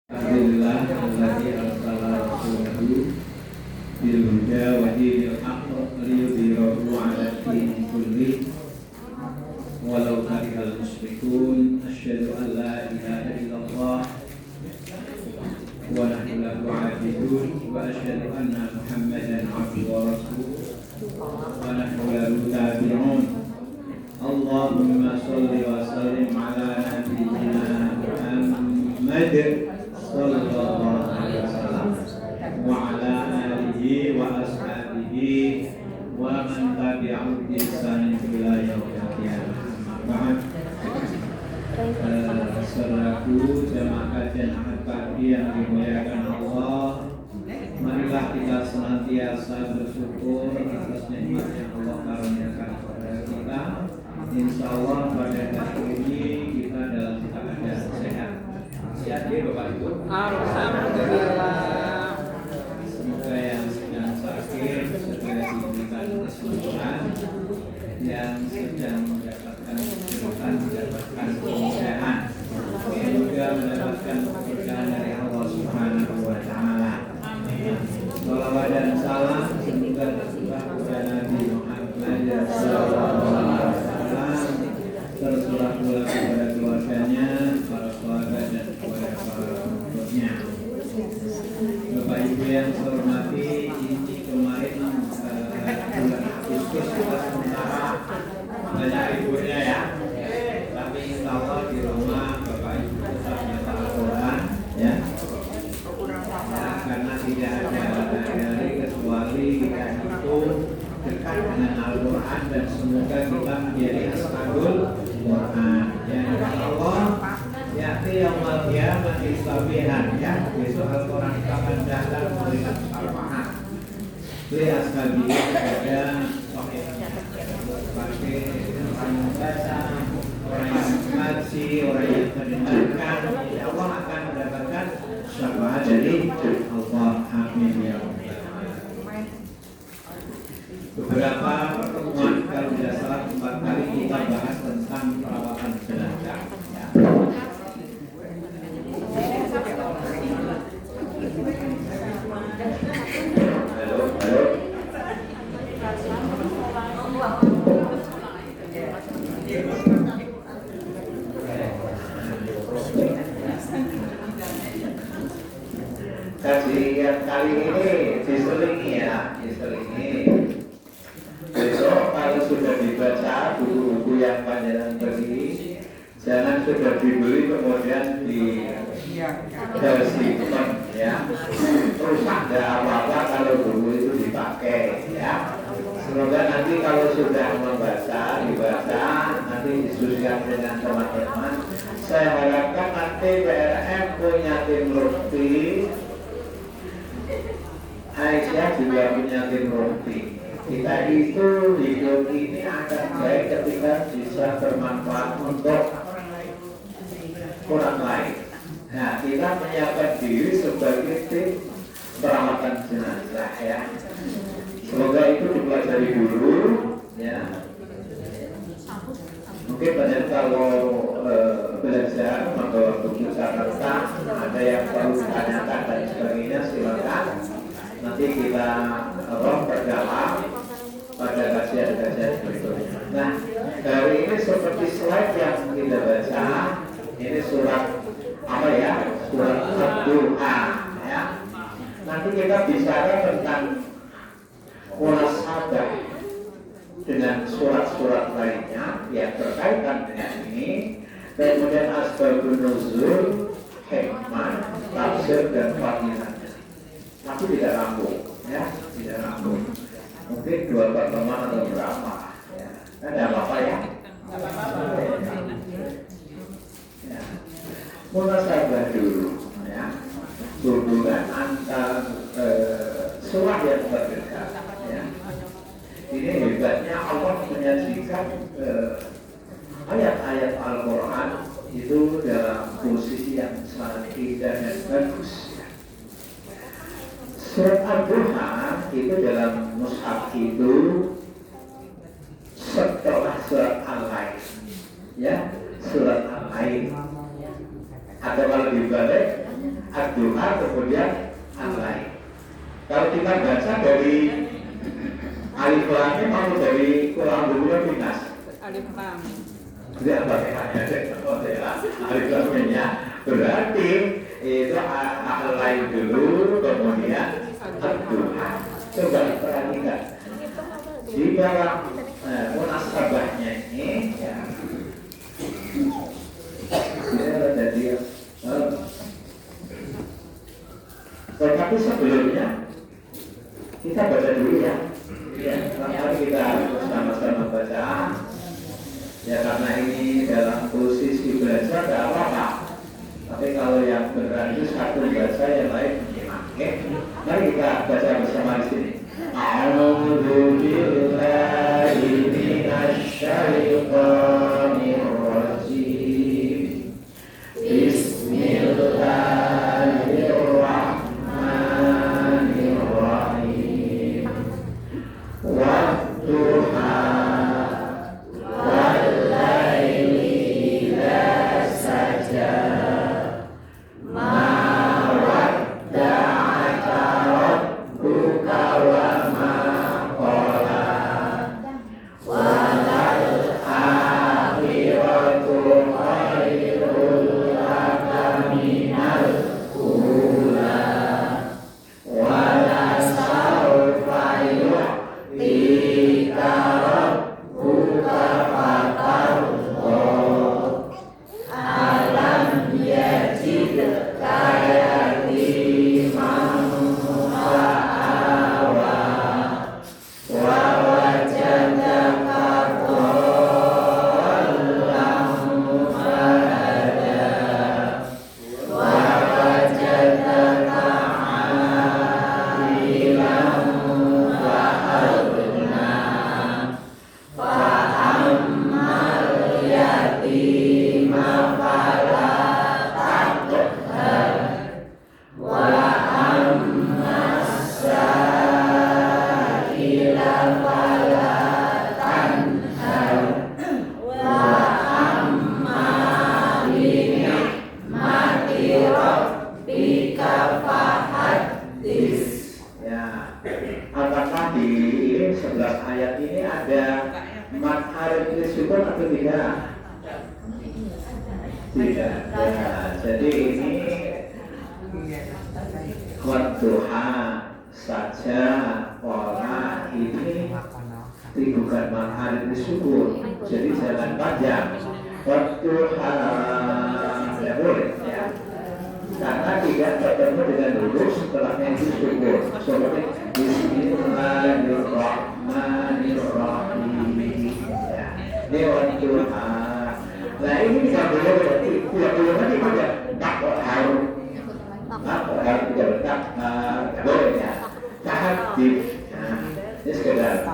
Alhamdulillah alladzi arsala rasulahu bil huda wa dinil haqq liyudhhirahu 'ala ad-din kulli walau karihal musyrikun. Asyhadu an la ilaha illallah wa nahnu lahu 'abidun wa asyhadu anna Muhammadan 'abduhu wa rasuluh wa nahnu lahu tabi'un. Allahumma shalli wa sallim 'ala nabiyyina Muhammad sallallahu alaihi wasallam wa ala alihi wa ashabihi wa man tabi'ahum bi ihsan ila yaumil qiyamah. Saudaraku jamaah kajian Ahad pagi yang dimuliakan Allah, marilah kita senantiasa bersyukur atas nikmat yang Allah karuniakan kepada kita. Insya Allah pada hari ini kita dalam keadaan sehat. Sehat ya Bapak Ibu? Alhamdulillah. Semoga yang sedang sakit segera diberikan kesembuhan, yang sedang mendapatkan kesulitan mendapatkan kemudahan, yang juga mendapatkan keberkahan dari Allah Subhanahu wa Ta'ala. Salawat dan salam semoga tercurah kepada Nabi Muhammad sallallahu alaihi wasallam, tercurah pula kepada keluarganya, para sahabat dan kepada para pengikutnya. Bapak Ibu yang saya hormati, ini kemarin bulan Agustus kita sementara banyak liburnya ya. Tapi insya Allah di rumah Bapak Ibu tetap baca Al-Quran ya. Karena tidak ada hari kecuali kita itu dekat dengan Al-Quran, dan semoga kita menjadi ashabul Quran ya. Insya Allah yakti yaumul qiyamah sabihan ya. Besok Al-Quran akan datang melihat al-Quran li ashabi kepada pakai orang yang baca, orang yang ngaji, orang yang mendengarkan, insya Allah akan mendapatkan syafaat dari Allah. Amin ya rabbal alamin. Beberapa pertemuan kalau tidak salah 4 kali kita bahas tentang perawatan jenazah ya. Kajian kali ini diselingi ya, diselingi. Besok kalau sudah dibaca buku-buku yang panjang beri, jangan sudah dibeli kemudian disimpan ya. Rusak tidak apa-apa kalau buku itu dipakai ya. Semoga nanti kalau sudah dibaca, nanti diskusikan dengan teman-teman. Saya harapkan nanti PRM punya tim roti, Aisyah juga punya tim roti. Kita itu hidup ini akan baik ketika bisa bermanfaat untuk orang lain. Nah, kita menyiapkan diri sebagai tim perawatan jenazah ya. Semoga itu dipelajari dulu ya. Mungkin banyak kalau belajar membawa buku catatan, ada yang perlu ditanyakan dan sebagainya, silakan. Nanti kita perdalam pada kajian-kajian berikutnya. Nah, hari ini seperti slide yang kita baca, ini surat apa ya? Surat Ad-Duha ya. Nanti kita bicara tentang munasabah dengan surat-surat lainnya yang berkaitan dengan ini. Kemudian asbabun nuzul, hikmah, tafsir dan fadilah. Tapi tidak rampung ya, tidak rampung. Mungkin 2 pertemuan atau berapa ya. Ada apa-apa ya? Ya. Munasabah dulu ya. Hubungan antar surat yang berbeda ya. Ini hebatnya Allah menyajikan ayat-ayat Al-Quran itu dalam posisi yang sangat indah dan bagus. Surat Ad-Duha itu dalam mushaf itu setelah surat Al-Lail ya, surat Al-Lail. Atau kalau dibalik, Wadduha kemudian al-lail. Kalau kita baca dari alif lam mim atau dari Quran dulu Nas? Alif lam. Tidak pakai alif lam mimnya. Berarti itu al-lail dulu kemudian Wadduha. Coba perhatikan di dalam munasabahnya ini ya. Jadi tetapi sebelumnya kita baca dulu ya. Ya, mari kita sama-sama baca. Ya karena ini dalam posisi belajar tidak apa-apa. Tapi kalau yang beneran itu satu baca yang lain menyimak. Mari kita baca bersama di sini. A'udzu billahi minasy syaithanir rajim. Bismillahirrahmanirrahim. Wadduha wal-laili idza saja. Ma wadda'aka rabbuka wa ma qala. Walal akhiratu khairul laka minal ula. Wala sawfa yu'tika rabbuka fatarda. Alam yajidka yatiman fa'awa. Wa wajadaka dhallan fahada. Wa wajadaka 'ailan fa'aghna. Fa'ammal yatima fala taqhar. Wa ammas sa'ila fala tanhar. Wa amma bi ni'mati rabbika fahaddits. Ya, apakah di 11 ayat ini ada mad harif syukur atau tidak? Tidak. Ya, jadi ini Wadduha saja pola ini bukan mad harif syukur. Jadi jangan panjang. Wadduha ya boleh ya. Karena tidak ketemu dengan huruf setelahnya itu syukur. Seperti Bismillahirrahmanirrahim. Ya, ini Wadduha. Nah ini bisa boleh berarti tidak boleh lagi pada tak harus tidak boleh ya. Tahdid. Nah, ini sekedar.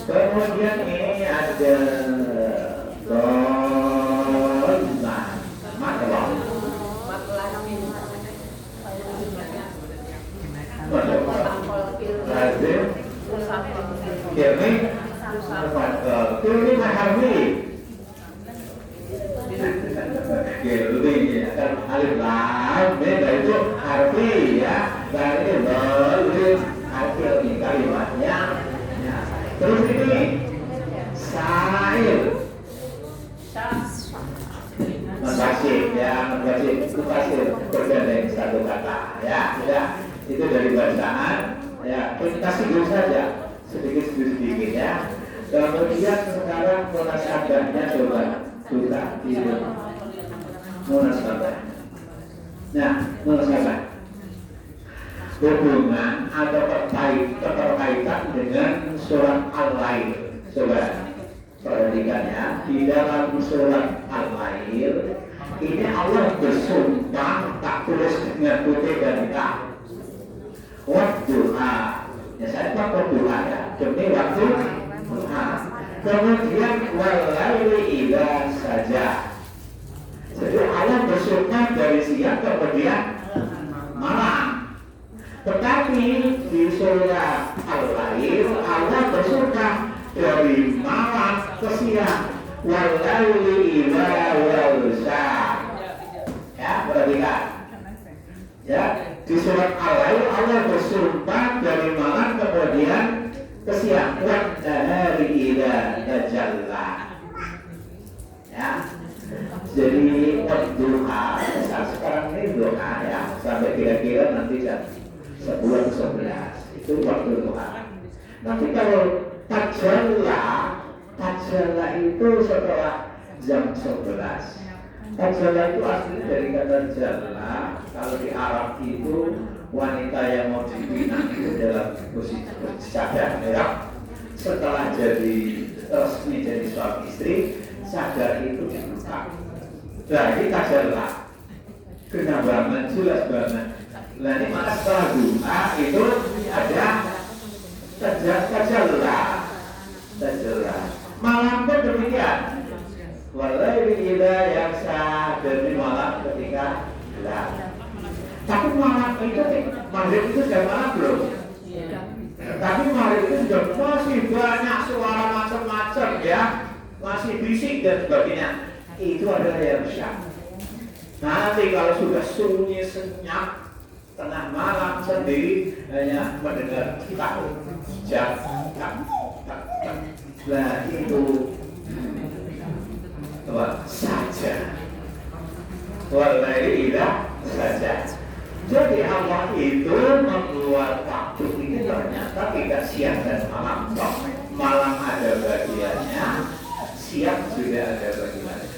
Kemudian ini ada dhamma. Maklah. Lazim. Ini mahami. Ya, kan alif lam beda itu harfi ya. Dan ini zalim arti kalimatnya. Ya. Terus ini sa'il. Makasih ya, makasih bergandeng satu kata ya, sudah itu dari bacaan ya, kita singgung saja sedikit ya. Kemudian sekarang munasabahnya coba buka itu munasabah. Nah, munasabah hubungan atau keterkaitan dengan surat Al-Lail. Coba perhatikan ya, di dalam surat Al-Lail ini Allah bersumpah tak tulis dengan putih dan hitam. Wadduha, ya saya pakai doa ya, demi waktu duha. Kemudian wal-laili idza saja. Jadi Allah bersumpah dari siang kemudian malam. Tetapi di surat Al-Lail Allah bersumpah dari malam ke siang. Wal-laili idza yalsa. Ya, perhatikan. Ya, di surat Al-Lail Allah bersumpah dari malam kemudian ke siang, wa nahari idza tajalla. Ya. Jadi duha, sekarang ini duha ya, sampai kira-kira nanti jam 10-11 itu waktu duha. Nanti kalau tajalla itu setelah jam 11. Tajalla itu asli dari kata jalla. Kalau di Arab itu wanita yang mau dipinang itu dalam posisi sadar ya. Setelah jadi resmi jadi suami istri, sadar itu dibuka. Nah ini tajalla. Kena banget, jelas banget. Nah ini maka setelah duha itu ada tajalla. Malam pun demikian. Walaupun idza yaksa, dari malam ketika gelap. Tapi malam itu maghrib itu sudah malam belum? Tapi maghrib itu sudah masih banyak suara macam-macam ya, masih bisik dan sebagainya. Itu adalah yang syak. Nanti kalau sudah sunyi senyap tengah malam sendiri hanya mendengar jam. Nah itu saja. Wallahi saja. Jadi Allah itu membuat waktu ini ternyata tidak siang dan malam. Malam ada bagiannya, siang juga ada bagiannya.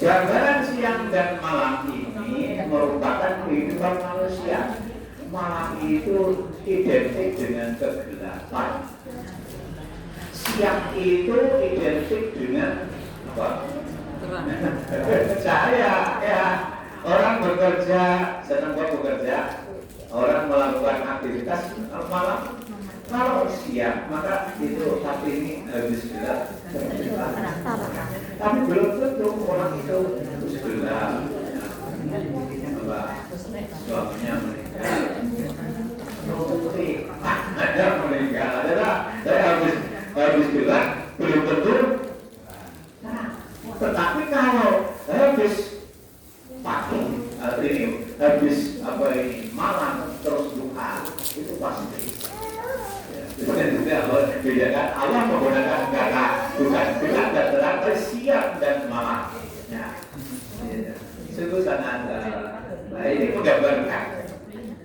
Gambaran siang dan malam ini merupakan kehidupan manusia. Malam itu identik dengan kegelapan. Siang itu identik dengan apa? Cahaya. Ya, orang bekerja, senang bekerja, orang melakukan aktivitas malam. Kalau siang, maka itu tapi ini habis gelap. Tapi belum tentu orang itu habis gelap. Suaminya meninggal. Ada meninggal, adalah saya habis gelap belum tentu. Tetapi kalau habis pagi ini habis malam terus duha itu pasti. Bedakan Allah menggunakan kata bukan gelap dan terang, siang dan malam. Ya, sungguh sangat. Nah ini menggambarkan.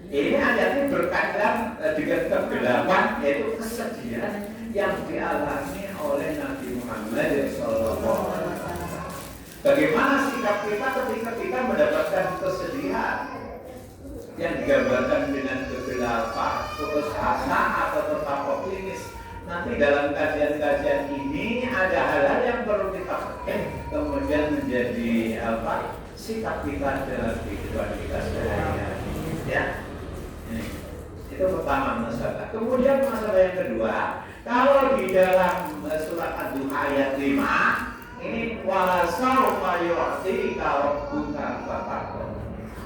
Ini ayatnya berkaitan dengan kegelapan, yaitu kesedihan yang dialami oleh Nabi Muhammad SAW. Bagaimana sikap kita ketika kita mendapatkan kesedihan yang digambarkan dengan kegelapan, putus asa atau tetap optimis. Nanti dalam kajian-kajian ini ada hal-hal yang perlu kita kemudian menjadi sikap kita dalam kehidupan kita sehari-hari. Ya, itu pertama masalah. Kemudian masalah yang kedua, kalau di dalam surat Ad-Duha ayat 5 ini walasau mayu'ti kalau bukan batakon,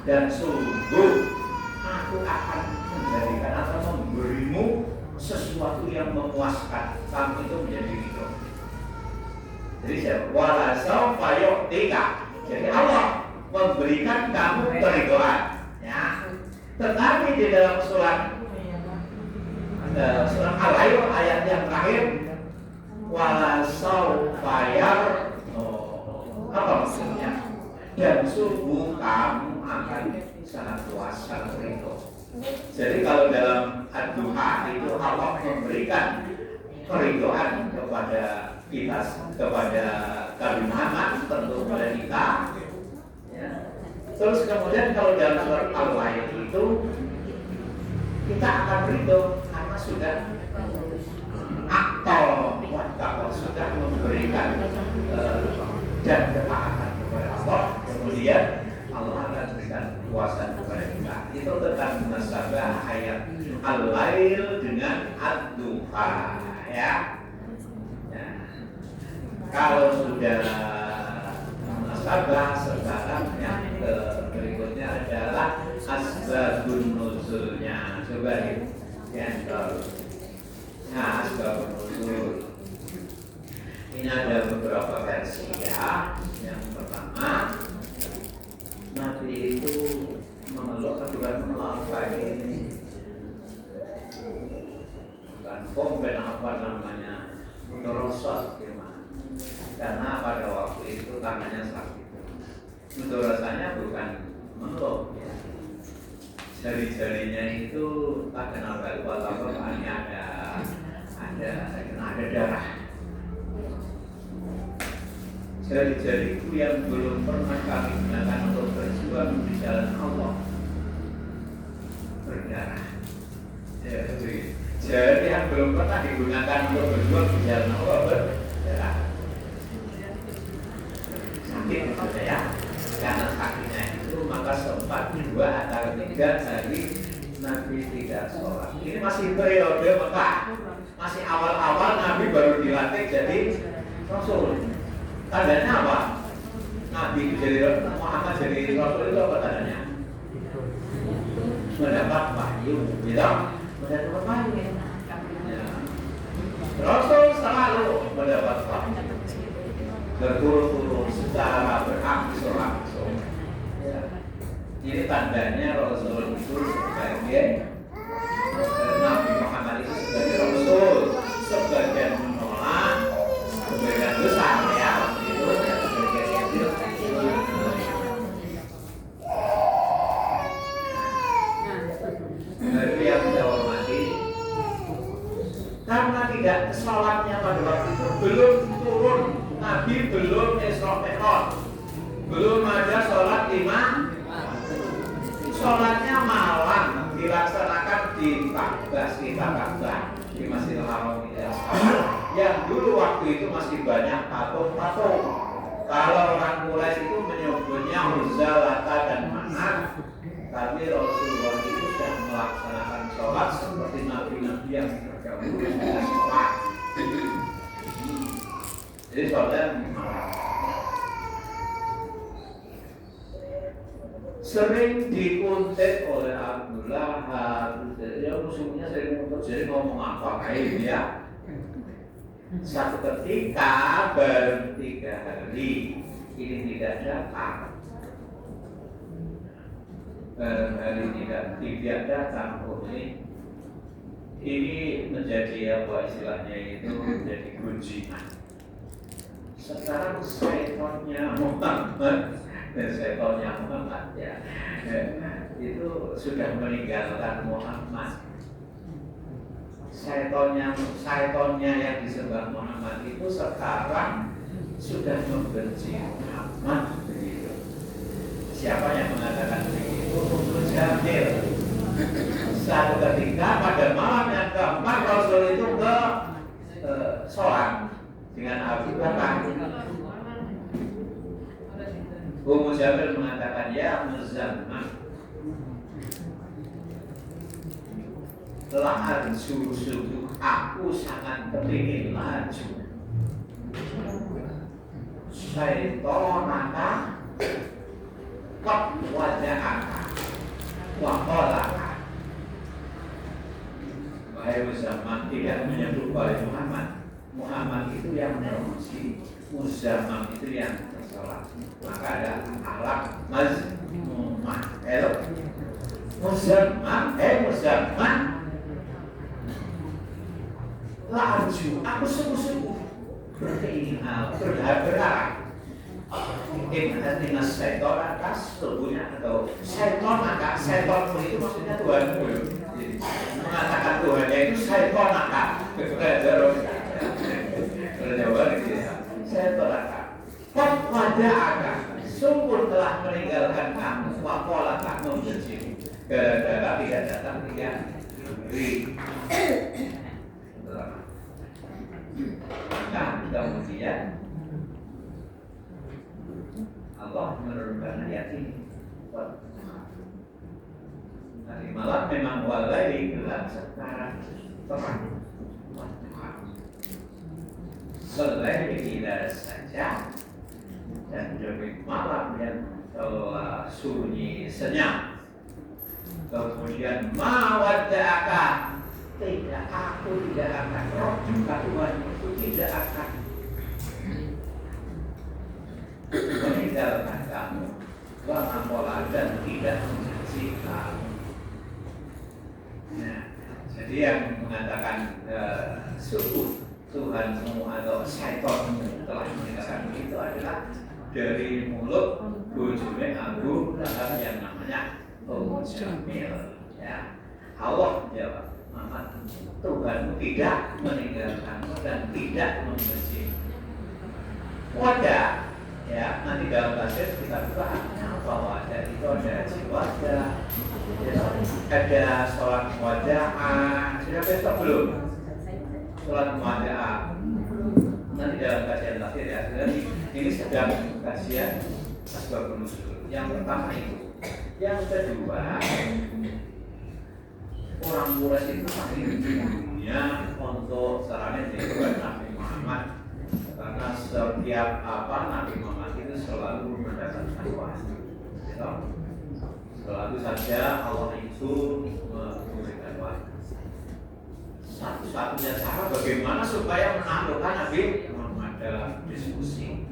dan sungguh aku akan menjadikan atau memberimu sesuatu yang memuaskan. Kamu itu menjadi hidup. Jadi walasau mayu'tika, jadi Allah memberikan kamu keridoan ya. Tetapi di dalam surat Al-Lail ayat yang terakhir walasau bayar apa maksudnya? Dan sungguh kamu akan sangat puas, sangat ridho. Jadi kalau dalam Ad-Duha itu Allah memberikan keridhaan kepada kita, kepada Nabi Muhammad, tentu kepada kita. Ya. Terus kemudian kalau dalam surat Al-Lail itu kita akan ridho karena sudah akal sudah memberikan dan ketaatan kepada Allah, kemudian Allah akan berikan kuasa kepada kita. Itu tentang munasabah ayat Al-Lail dengan Ad-Duha ya. Kalau sudah munasabah, sekarang yang berikutnya adalah asbabun nuzulnya. Coba ya, asbabun nuzul. Ini ada beberapa versi ya. Yang pertama, Nabi itu mengeluh dan apa ini bukan kompen apa namanya mudorosat gimana, karena pada waktu itu tangannya sakit. Mudorosatnya bukan mengeluh ya. Jari-jarinya itu tak kenal apa ini ada darah. Jari-jariku yang belum pernah kami gunakan untuk berjuang di jalan Allah berdarah. Jari yang belum pernah digunakan untuk berjuang di jalan Allah berdarah. Sakit maksudnya ya. Karena sakitnya itu maka sempat 2 atau 3 hari Nabi tidak sholat. Ini masih periode Mekah, masih awal-awal Nabi baru dilatih jadi Rasul. Tandanya apa? Nabi jadi Muhammad jadi Rasul itu apa tandanya? Mendapat wahyu, gitu? Mendapat wahyu. Ya. Rasul selalu mendapat wahyu. Berturut-turut secara berangsur-angsur. Ya. Ini tandanya Rasul itu sebagai Nabi Muhammad itu sebagai Rasul, sebagai menolak sebagian besar ya itu ya sebagian kecil. Dari yang kita hormati, karena tidak sholatnya pada waktu itu belum turun. Nabi belum Isra Mi'raj, belum ada sholat 5. Sholatnya malam dilaksanakan di Ka'bah, di Masjidil Haram yang dulu waktu itu masih banyak patung-patung. Kalau orang Quraisy itu menyebutnya Uzza, Lata dan Manat, tapi Rasulullah itu sudah melaksanakan sholat seperti nabi-nabi yang terdahulu sudah sholat. Jadi sholatnya sering dikuntit oleh Abdullah. Ya musuhnya sering untuk jadi ngomong apa kayak ya. Satu ketika baru 3 hari ini tidak datang. Baru hari tidak datang ini menjadi apa istilahnya itu menjadi gunjingan. Sekarang syaitannya Muhammad dan syaitannya Muhammad ya itu sudah meninggalkan Muhammad. Syaitannya yang disembah Muhammad itu sekarang sudah membenci Muhammad begitu. Siapa yang mengatakan begitu? Ummu Jamil. Satu ketika pada malam yang keempat Rasul itu ke sholat dengan Abu Bakar. Ummu Jamil mengatakan, ya Muzammil, lahan suruh aku sangat kepingin laju. Syaitonaka kok wajahaka wakolaka. Wahai Muzammil, tidak menyebut oleh Muhammad itu yang memuji, Muzammil itu yang sholat. Maka ada akhlak mazmumah. Muzammil laju, aku sungguh-sungguh berkeinginan, berharap dengan syaitan atas tubuhnya atau syaitonmu itu maksudnya Tuhanmu. Mengatakan Tuhannya itu syaitonaka. Kalau Jawa gitu ya, syaitonaka. Kok wada'aka, sungguh telah meninggalkan kamu, wakolaka membencimu. Gara-gara tidak datang 3 hari. Maka kemudian Allah menurunkan ayat ini. Hari malam memang walai gelap sekarang terang. Selain tidak saja dan demi malam yang telah sunyi senyap. Kemudian mawadda'aka, aku tidak akan roh juga Tuhan itu tidak akan meninggalkan kamu, wa'amola dan tidak mencaci kamu. Jadi yang mengatakan suku Tuhan semua atau syaitan telah mengatakan itu adalah dari mulut bojone Abu Lahab yang namanya Abu Jamil. Ya, Allah menjawab, Muhammad, Tuhanmu tidak meninggalkanmu dan tidak membenci. Wadah, ya nanti dalam tafsir kita buka apa wadah itu ada jiwadah, ya, ada sholat wajah. Sudah besok belum? Sholat wajah. Nanti dalam kajian tafsir ya. Jadi ini sedang kajian asbabun nuzul. Yang pertama itu. Yang kedua, orang Quraisy itu paling dunia untuk sarana dibuat Nabi Muhammad, karena setiap Nabi Muhammad itu selalu mendapatkan wahyu. Selalu saja Allah itu memberikan wahyu. Satu-satunya cara bagaimana supaya menaklukkan Nabi Muhammad dalam diskusi.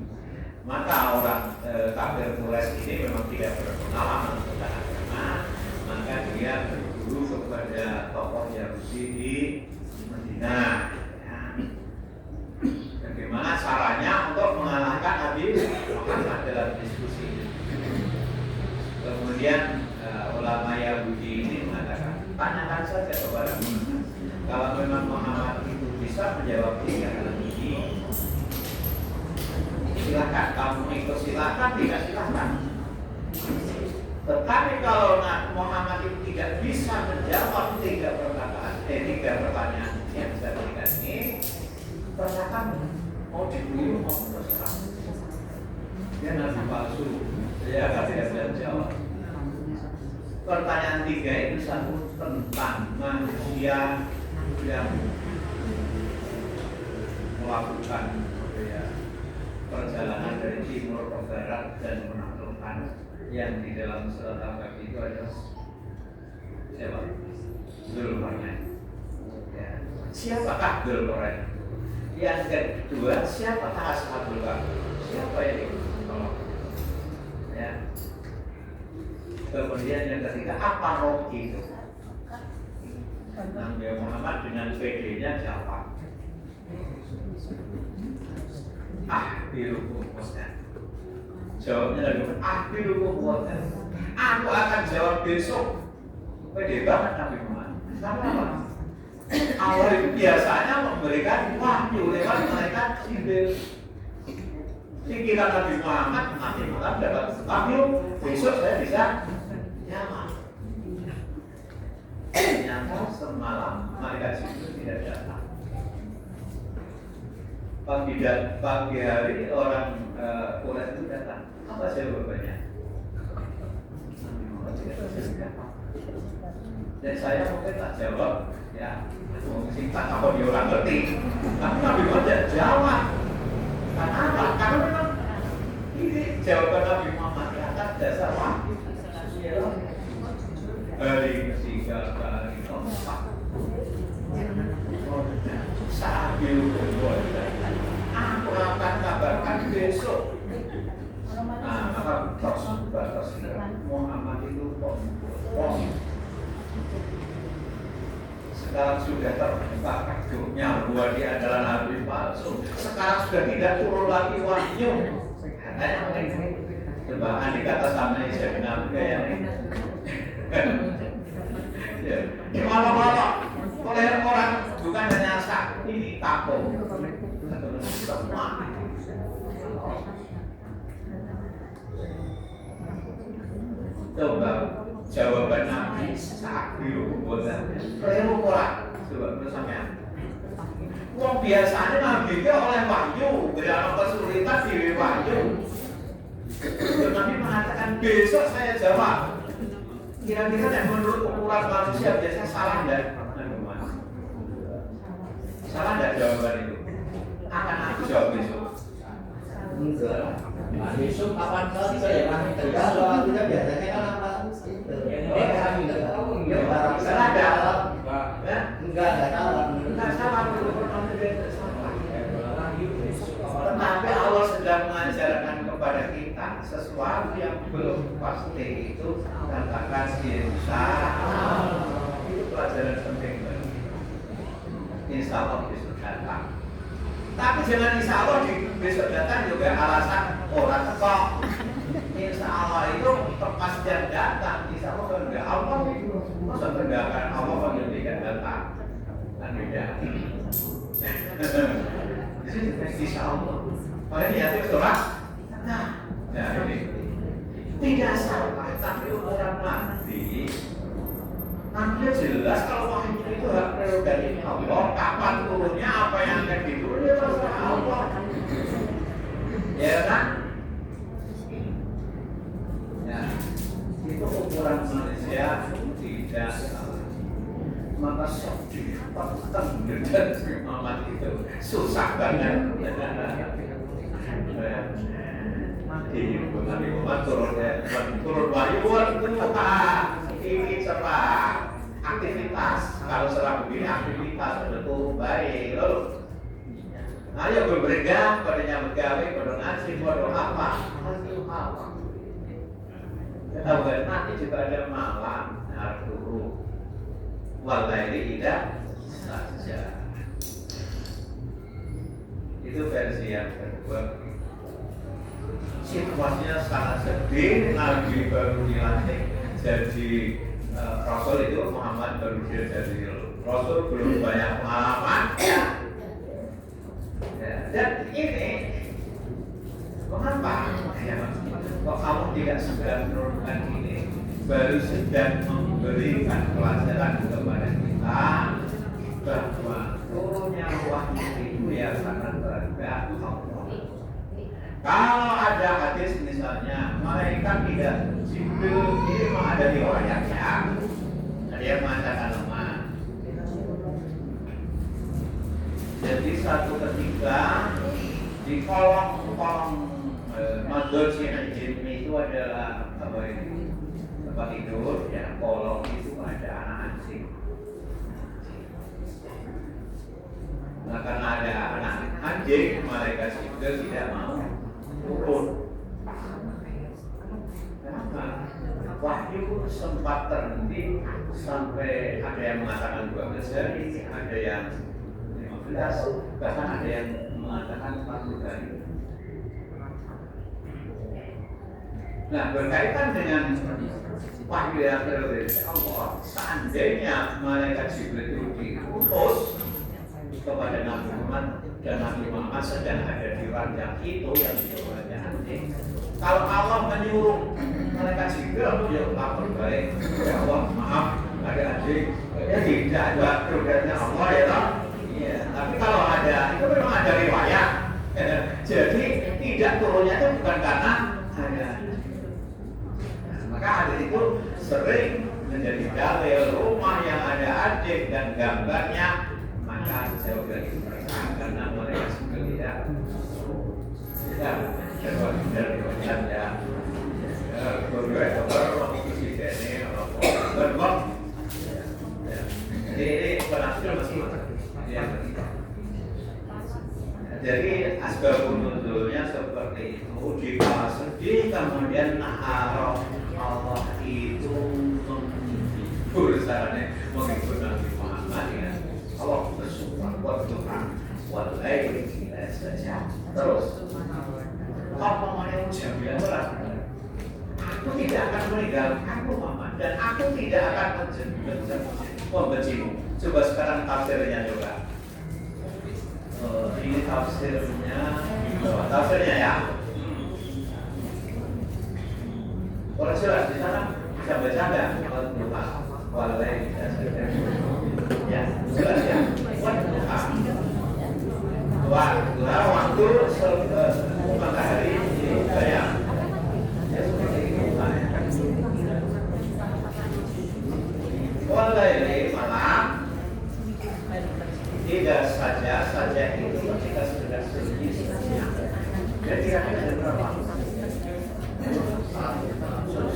Maka orang kafir Quraisy ini memang tidak berpengalaman tentang agama, maka dia berburu kepada tokoh Yahudi di Madinah. Ya. Bagaimana caranya untuk mengalahkan Nabi Muhammad dalam diskusi? Kemudian ulama Yahudi ini mengatakan, tanyakan saja kepada Muhammad. Kalau memang Muhammad itu bisa menjawab tiga hal ini, silakan kamu ikut, silakan, tidak silakan. Tetapi kalau Muhammad itu tidak bisa menjawab tiga pertanyaan yang saya berikan ini, persilakan mau dibunuh mau terserah. Dia nabi palsu, dia akan tidak bisa menjawab. Pertanyaan tiga itu satu tentang manusia yang melakukan perjalanan dari timur ke barat dan menaklukkan, yang di dalam surat Al-Kahfi itu ada siapa? Dzulqarnain. Ya. Siapakah Dzulqarnain? Yang kedua, siapakah Ashabul Kahfi? Siapa ini? Ya. Kemudian yang ketiga, apa roh itu? Nabi Muhammad dengan PD-nya jawab, birukum wasdan. Jawabnya lagi, birukum wasdan. Aku akan jawab besok. Pede banget Nabi Muhammad. Kenapa? Allah itu biasanya memberikan wahyu lewat malaikat Jibril. Pikiran Nabi Muhammad dapat wahyu, besok saya bisa jawab. Ternyata semalam malaikat Jibril tidak datang. Pagi hari orang Quraisy itu datang. Apa jawabannya? Dan saya mungkin tak jawab, ya, singkat apa dia orang ngerti. Tapi Nabi Muhammad jawab. Kenapa? Karena memang ini jawaban Nabi Muhammad di atas dasar wahyu. Hari ketiga, hari keempat. Sambil aku akan kabarkan besok. Nah, maka batas Muhammad itu sekarang sudah terbuka kadungnya bahwa dia adalah nabi palsu. Sekarang sudah tidak turun lagi wahyu. Coba andai kata sama saya nabi kayak ini. Di malam-malam oleh orang bukan hanya sakti takut, semua. Coba jawaban Nabi sakti buatan keliru orang. Coba menurut sampean. Wong biasanya Nabi itu oleh wahyu, berapa kesulitan di wahyu. Nabi mengatakan besok saya jawab. Kira-kira yang menurut ukuran manusia biasanya salah dan salah tidak jawaban itu? Akan aku jawab besok. Enggak. Nah, besok kapan kali saya kami tegas soal kita biasanya kan apa? Kami nggak tahu. Salah ada. Enggak salah. Enggak salah tetapi Allah sedang mengajarkan kepada kita sesuatu yang belum pasti itu, katakan insya Allah. Itu pelajaran penting bagi kita. insya Allah besok datang. Tapi jangan insya Allah di besok datang juga alasan orang teko. Insya Allah itu kepastian datang. Insya Allah kan enggak Allah itu masa berdakan Allah kalau tidak datang kan beda. Di sini insya Allah. Makanya niatnya sholat. Nah, ini tidak salah, tapi orang mati. Nanti jelas kalau wahyu itu hak prerogatif Allah. Kapan turunnya, apa yang akan diturun, ya terserah Allah. Ya kan? Ya, itu ukuran manusia tidak salah. Maka sok dipotong dan Muhammad itu susah banget. Di Nabi Muhammad turun wahyu itu ini serba aktivitas. Kalau serba begini aktivitas betul baik lalu. Ayo berbeda padanya begawe, pada ngaji, pada apa? Kita buat nanti juga ada malam arturu. Wallahi tidak saja. Itu versi yang kedua. Situasinya sangat sedih. Nabi baru dilantik jadi Rasul itu Muhammad baru jadi Rasul, belum banyak pengalaman. Ya, dan ini mengapa? Ya, kok kamu tidak sedang menurunkan ini? Baru sedang memberikan pelajaran kepada kita bahwa turunnya wahyu itu ya sangat beragam Allah. Kalau ada hadis misalnya malaikat tidak Jibril, ini memang ada riwayatnya. Ada yang mengatakan lemah. Jadi satu ketika di kolong Madhoj Jin itu adalah apa ini? Tempat tidur, ya kolong itu ada anak anjing. Nah karena ada anak anjing, malaikat Jibril tidak mau turun. Kenapa? Wahyu sempat terhenti sampai ada yang mengatakan 12 hari, ada yang 15, bahkan ada yang mengatakan 40 hari. Nah berkaitan dengan wahyu yang dari Allah, seandainya malaikat Jibril itu diutus kepada Nabi Muhammad dan Nabi Muhammad sedang ada di ranjang itu yang disebutnya anjing. Kalau Allah menyuruh malaikat Jibril dia lapor balik, ya Allah maaf ada anjing, ya tidak ada programnya Allah ya toh. Iya. Tapi kalau ada itu memang ada riwayat. Jadi tidak turunnya itu bukan karena ada. Maka hadis itu sering menjadi dalil rumah yang ada anjing dan gambarnya, maka saya bilang itu karena mereka sudah tidak dari wajah ya berbeda orang itu sih ini berbeda. Jadi ini penafsir masih ya. Jadi asbabun nuzulnya seperti itu, jika sedih kemudian na'arah Allah itu menghibur menghibur Nabi Muhammad ya. Allah bersumpah buat Tuhan wallahi tidak saja. Terus apa yang jamilah berat? Aku tidak akan meninggalkanmu Muhammad dan aku tidak akan membencimu. Coba sekarang tafsirnya coba. Ini tafsirnya ya. Orang jelas di sana bisa baca nggak? Wallahi tidak saja. Ya, jelas ya. Waktu matahari bayang. Ya seperti itu. Wallahi malam. Tidak saja itu ketika sudah sunyi jadi akhirnya berapa?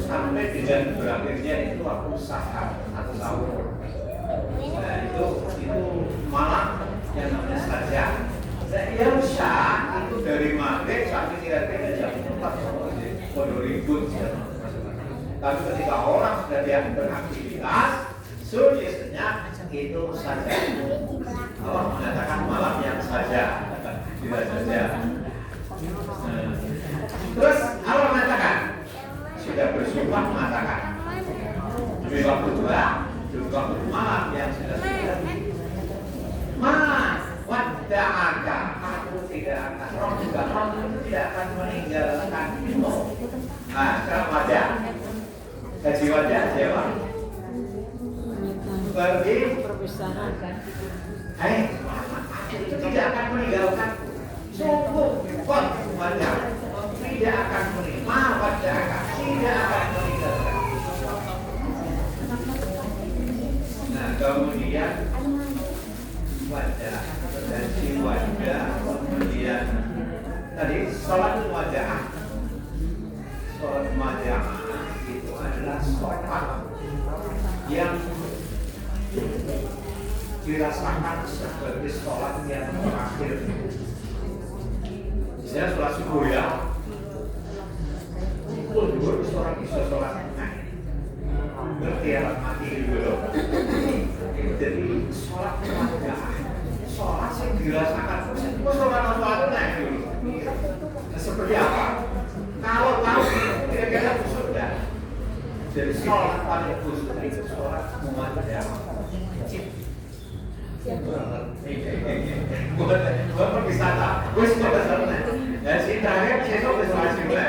Sampai dengan berakhirnya itu waktu sahar atau sahur. Nah itu malam yang namanya saja. Yang sah itu dari maghrib sampai kira-kira jam 4 sore ribut ya. Tapi ketika orang sudah beraktivitas sunyi senyap itu saja. Allah mengatakan malam yang saja, tidak saja. Terus Allah mengatakan, sudah bersumpah mengatakan, demi waktu dua, demi waktu malam yang sudah wadda'aka, aku tidak akan, roh juga, roh itu tidak akan meninggalkanmu. Nah, sekarang wajah, gaji wajah, siapa? Pergi, hai, itu tidak akan meninggalkanku. Sungguh, kot wajah, tidak akan meninggalkan, wadda'aka, tidak akan meninggalkan. Nah, kemudian wajah dan si wajah, kemudian tadi sholat wajah itu adalah sholat yang dirasakan sebagai sholat yang terakhir. Misalnya sholat subuh ya, dulu seorang bisa sholat bertiarap mati dulu. Jadi sholat wajah, sholat yang dirasakan, sholat apa dulu. Seperti apa? Kalau tahu kira-kira sudah. Jadi sholat paling khusus itu sholat wajah. Bukan perwisata, gue suka besarnya. Dan si terakhir saya suka besar juga.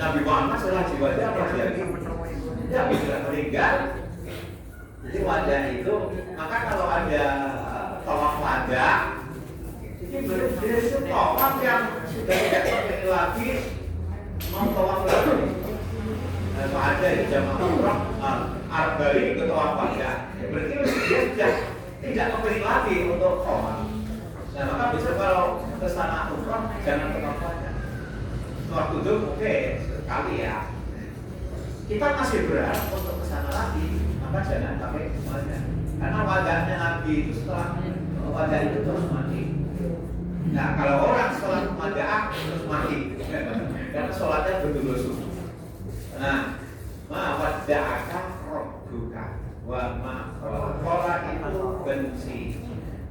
Nabi Muhammad sholat di wajah apa lagi? Ya bisa meninggal. Jadi wajah itu, maka kalau ada tawaf wajah, ini berarti tawaf yang sudah tidak seperti lagi mau tawaf lagi. Nah, ada di jamaah umrah arba'in ke tawaf wajah. Berarti dia sudah tidak kembali lagi untuk tawaf. Nah, maka bisa kalau ke sana umrah jangan tawaf wajah. Tawaf kudum oke, sekali ya. Kita masih berharap untuk ke sana lagi, maka jangan pakai wajah. Karena wajahnya Nabi itu setelah wajah itu terus mati. Nah, kalau orang sholat wajah terus mati, karena sholatnya betul-betul. Nah, wajahaka robbuka wa ma'kola itu benci.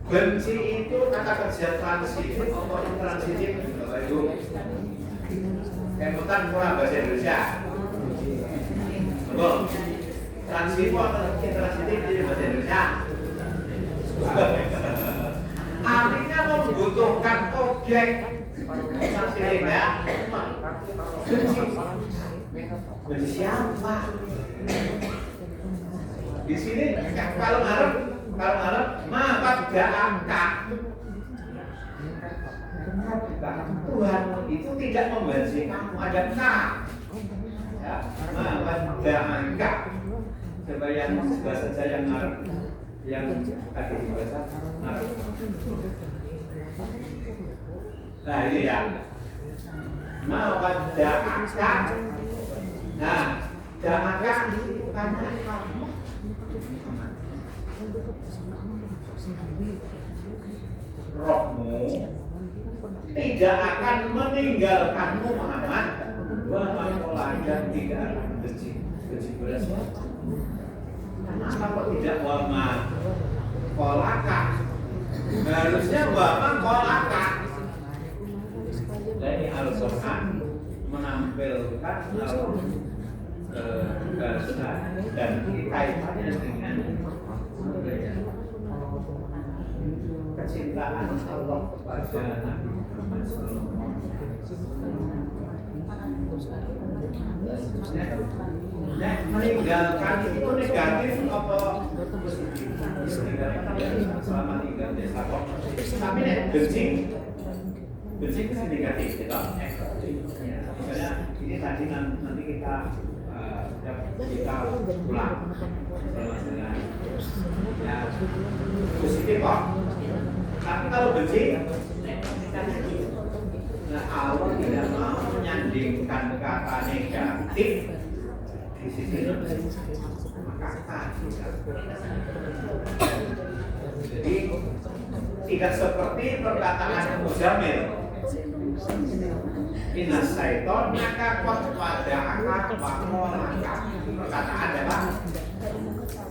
Benci itu kata kerja transitif atau intransitif Bapak Ibu. Kemudian kurang bahasa Indonesia. Betul. Transitif atau intransitif di bahasa Indonesia. Artinya membutuhkan objek transitif ya. Benci siapa? Di sini kalau ngarep ma'wada'aka. Tuhan itu tidak membenci kamu, ada ka. Ya, ma'wada'aka. Coba yang bahasa saya yang ngarep, yang tadi bahasa ngarep. Nah ini ya, ma'wada'aka. Nah, da'aka karena kamu rohmu tidak akan meninggalkanmu Muhammad, wa ma'kola dan tidak akan benci belas. Kenapa kok tidak wa ma'kolaka? Harusnya wa ma'kolaka. Jadi Al-Quran menampilkan bahasa dan kaitannya dengan kecintaan Allah kepada Nabi Muhammad SAW. Nah, meninggalkan itu negatif apa positif? Selama tinggal di Sabok. Tapi benci itu negatif, gitu. Misalnya ini tadi nanti kita pulang dengan ya positif kok. Tapi kalau benci, nah Allah tidak mau menyandingkan kata negatif di sisi maka jadi tidak seperti perkataan Muzamil. Inna syaiton maka kot wada'aka wa qolaka. Perkataan apa?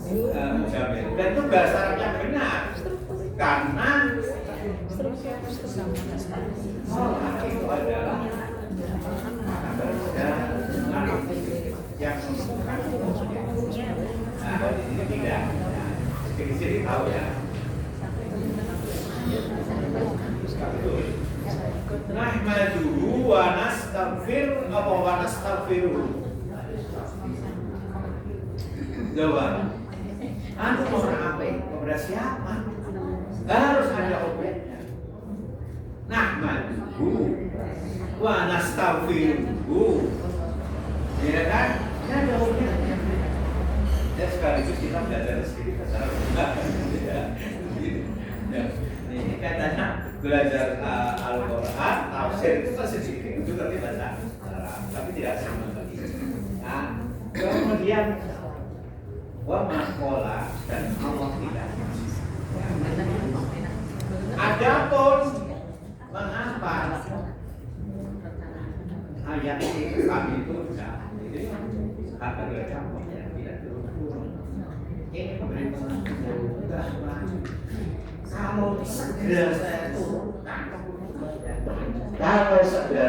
Muzamil. Dan itu bahasa Arab yang benar. Karena sholat itu adalah yang sempurna. Nah, di sini tidak. Di sini tahu ya. Nahmaduhu wa nastaghfir apa wa nastaghfiruh. Jawab. Anu orang apa? Kepada siapa? Harus ada objeknya. Nahmaduhu wa nastaghfiruh. Ya kan? Ini ada objeknya. Ya sekaligus kita belajar sedikit bahasa Arab. Ya. Ini katanya belajar Al-Quran, tafsir itu sedikit itu ngerti bahasa Arab, tapi tidak sama lagi. Nah, kemudian wa makola dan Allah tidak. Adapun mengapa ayat ini kami itu tidak, jadi akan bercampur yang tidak turun. Ini memberi pengakuan bahwa kalau segera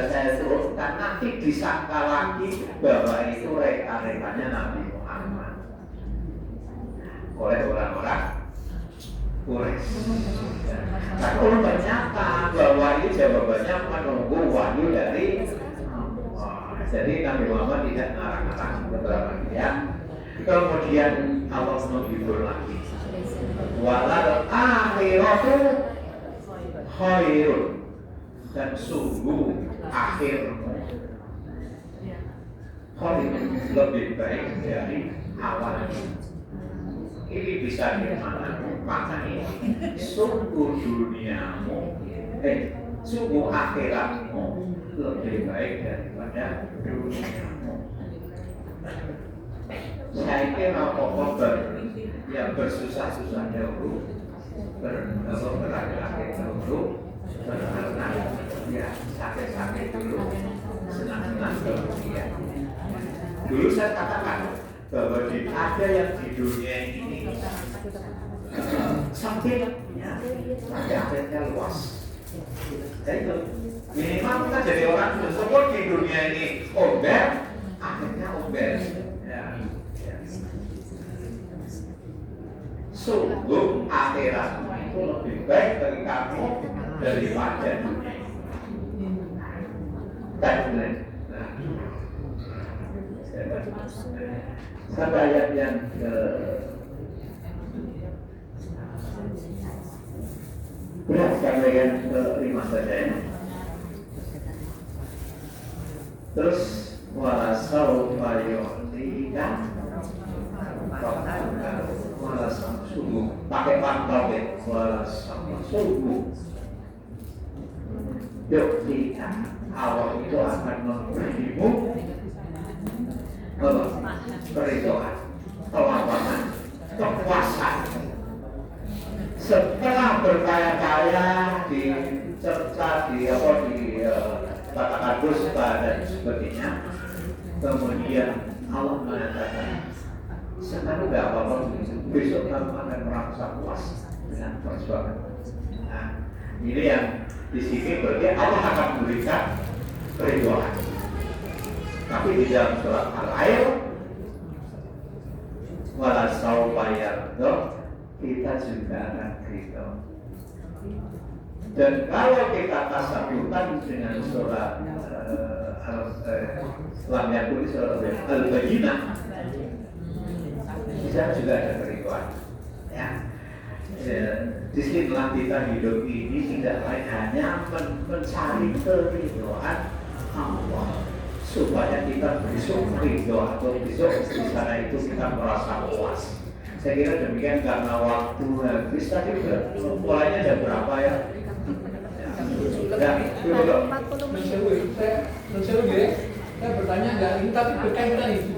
saya turunkan, nanti disangka lagi bahwa itu reka-rekanya Nabi Muhammad oleh orang-orang Quraisy. Nah, kalau ternyata bahwa ini jawabannya menunggu wahyu dari Allah. Jadi Nabi Muhammad tidak ngarang-ngarang beberapa ayat. Kemudian Allah menghibur lagi. Walal akhiratu khairun, dan sungguh akhirmu khairun, lebih baik dari awalnya. Ini bisa maknanya sungguh duniamu, sungguh akhiratmu lebih baik daripada duniamu. Saya kira kobar yang bersusah-susah dahulu, berakit-akit dahulu, berenang, ya sakit-sakit dulu, senang-senang kemudian. Dulu saya katakan bahwa ada yang di dunia ini sempitnya, tapi akhirnya luas. Jadi minimal kita jadi orang tersebut di dunia ini ombel, akhirnya ombel. Sungguh akhirat itu lebih baik bagi kamu daripada dunia. Sampai ayat yang berasal yang ke-5 saja ya. Terus walasau fayu'tika walasau sungguh pakai pantau ya, walasau sungguh yu'tika Allah itu akan memberimu keridhaan, kelapangan, kekuasaan. Setelah berkaya-kaya dicerca di katakan dusta dan sebagainya, kemudian Allah mengatakan sekarang tidak apa-apa, besok kamu akan merasa puas dengan perjuangan. Nah, ini yang di sini berarti Allah akan memberikan keridhaan. Tapi di dalam surat Al-Air walasau bayardo, kita juga akan ridho. Dan kalau kita tasabukan dengan surat Lam Yakun surat Al-Bayyinah, bisa juga ada keridhaan. Ya. Disinilah kita hidup ini tidak lain hanya mencari keridhaan Allah, supaya kita besok ridho atau besok di sana itu kita merasa puas. Saya kira demikian karena waktu habis tadi mulainya jam berapa ya? Saya bertanya enggak ini tapi berkaitan itu.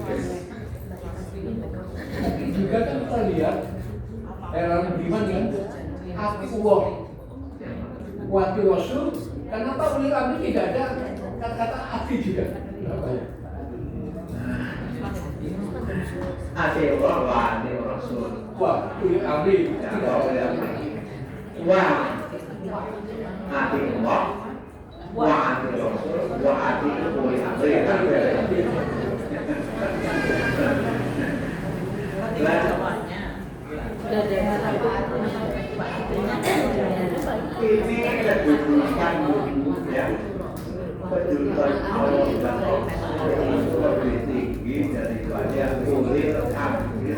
Juga kan kita lihat era beriman kan hati uang, hati rasul. Kenapa oleh kami tidak ada kata-kata hati juga? Ati Allah wa ati Rasul. Wah, ulil amri Ya, tidak wa ada. wa ati Allah wa ati Rasul wa ati ulil amri kan beda. Ini kedudukan ya, kedudukan Allah dan Rasul itu lebih tinggi daripada ulil amri.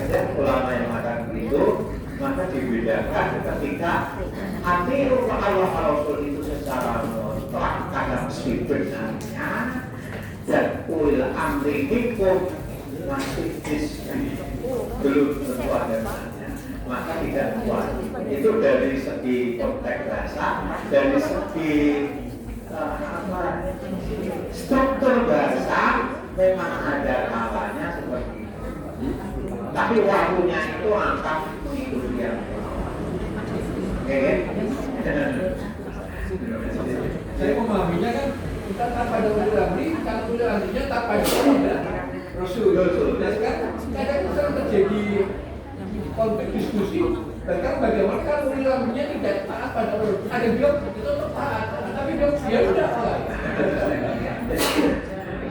Ada ulama yang mengatakan begitu, maka dibedakan ketika hati Allah Rasul itu secara mutlak karena mesti benarnya, dan ulil amri itu masih belum tentu ada benarnya, maka tidak kuat. Itu dari segi konteks bahasa, dari segi struktur bahasa memang ada kalanya seperti itu. Tapi waktunya itu angkat itu dia. Oke. Saya memahaminya kan kita tanpa ada ulil amri, kalau ulil amrinya tanpa ada Rasul. Nah sekarang kadang sering terjadi konflik diskusi tentang bagaimana kalau ulil amrinya tidak taat pada Rasul. Ada yang bilang itu tetap taat, tapi dia udah taat.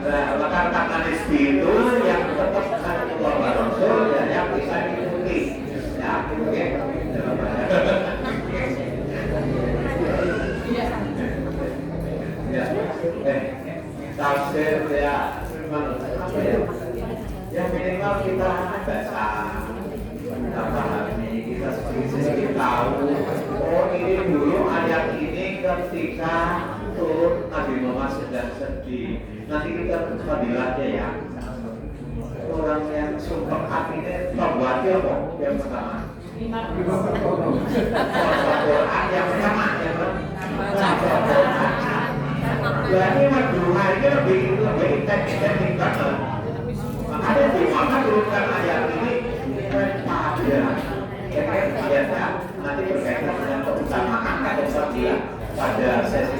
Nah, maka kata itu yang tetap Allah Rasul dan yang bisa diikuti. Ya, oke. Ya, tafsir ya, apa ya? Yang minimal kita baca, kita pahami, kita sedikit tahu. Oh, ini dulu ayat ini ketika turun Nabi Muhammad sedang sedih. Nanti kita fadilatnya ya. Orang yang sumpah hatinya membuat apa? Yang pertama. Al-Quran yang pertama, yang pertama. Jadi Madura ini lebih intens banget. Makanya di mana turunkan ayat ini pada nanti berkaitan dengan keutamaan atau fadilah pada sesi